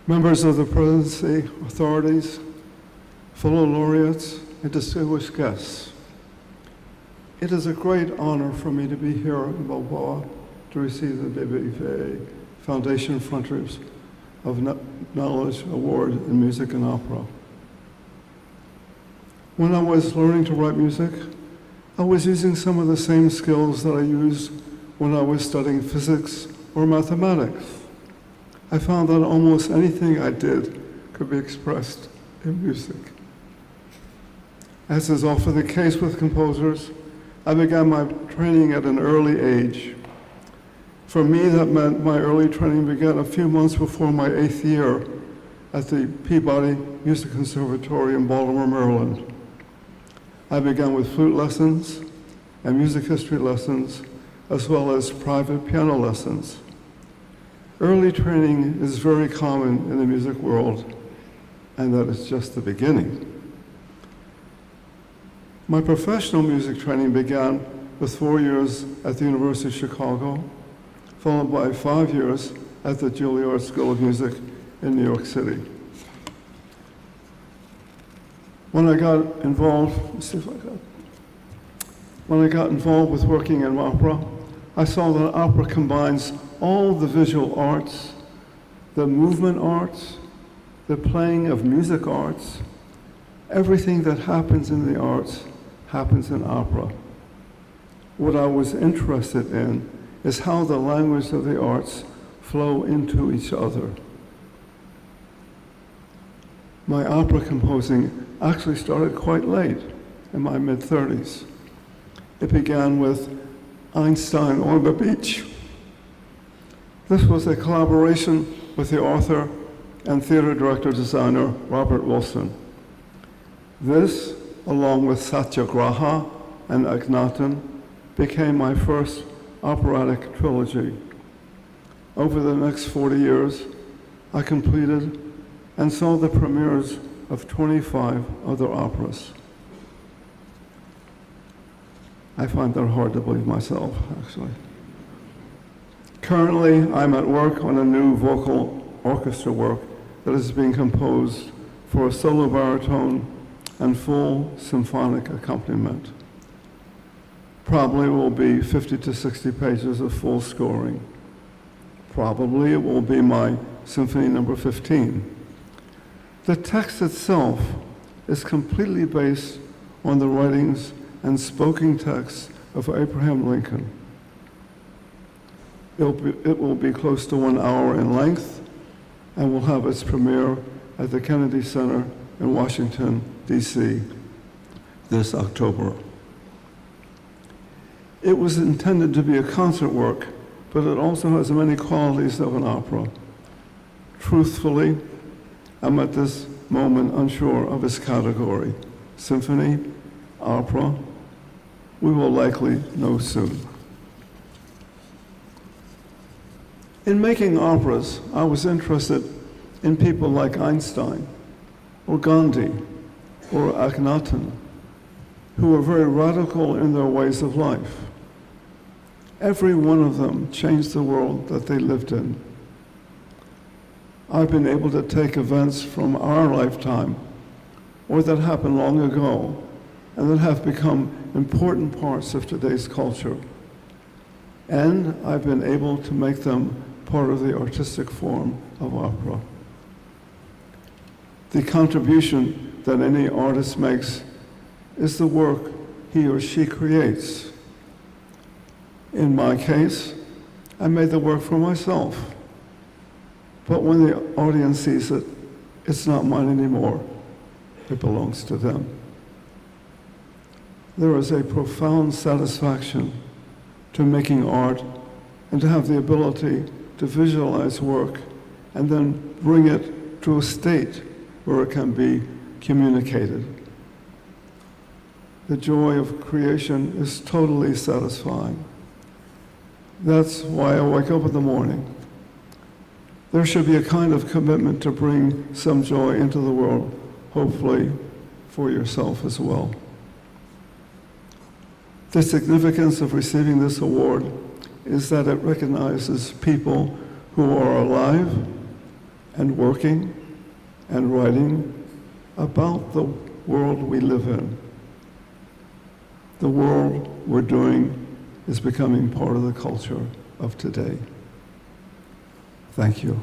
members of the presidency, authorities, fellow laureates, and distinguished guests. It is a great honor for me to be here in Balboa to receive the BBVA Foundation Frontiers of Knowledge Award in Music and Opera. When I was learning to write music, I was using some of the same skills that I used when I was studying physics or mathematics. I found that almost anything I did could be expressed in music. As is often the case with composers, I began my training at an early age. For me, that meant my early training began a few months before my 8th year at the Peabody Music Conservatory in Baltimore, Maryland. I began with flute lessons and music history lessons, as well as private piano lessons. Early training is very common in the music world, and that is just the beginning. My professional music training began with 4 years at the University of Chicago, followed by 5 years at the Juilliard School of Music in New York City. When I got involved with working in opera, I saw that opera combines all the visual arts, the movement arts, the playing of music arts. Everything that happens in the arts happens in opera. What I was interested in is how the language of the arts flow into each other. My opera composing actually started quite late, in my mid-30s. It began with Einstein on the Beach. This was a collaboration with the author and theater director-designer Robert Wilson. This, along with Satyagraha and Akhnaten, became my first operatic trilogy. Over the next 40 years, I completed and saw the premieres of 25 other operas. I find that hard to believe myself, actually. Currently, I'm at work on a new vocal orchestra work that is being composed for a solo baritone and full symphonic accompaniment. Probably will be 50 to 60 pages of full scoring. Probably it will be my Symphony number 15. The text itself is completely based on the writings and spoken texts of Abraham Lincoln. It will be close to 1 hour in length and will have its premiere at the Kennedy Center in Washington, D.C. this October. It was intended to be a concert work, but it also has many qualities of an opera. Truthfully, I'm at this moment unsure of its category. Symphony, opera, we will likely know soon. In making operas, I was interested in people like Einstein, or Gandhi, or Akhnaten, who were very radical in their ways of life. Every one of them changed the world that they lived in. I've been able to take events from our lifetime, or that happened long ago, and that have become important parts of today's culture. And I've been able to make them part of the artistic form of opera. The contribution that any artist makes is the work he or she creates. In my case, I made the work for myself. But when the audience sees it, it's not mine anymore. It belongs to them. There is a profound satisfaction to making art and to have the ability to visualize work and then bring it to a state where it can be communicated. The joy of creation is totally satisfying. That's why I wake up in the morning. There should be a kind of commitment to bring some joy into the world, hopefully for yourself as well. The significance of receiving this award is that it recognizes people who are alive and working and writing about the world we live in. The world we're doing is becoming part of the culture of today. Thank you.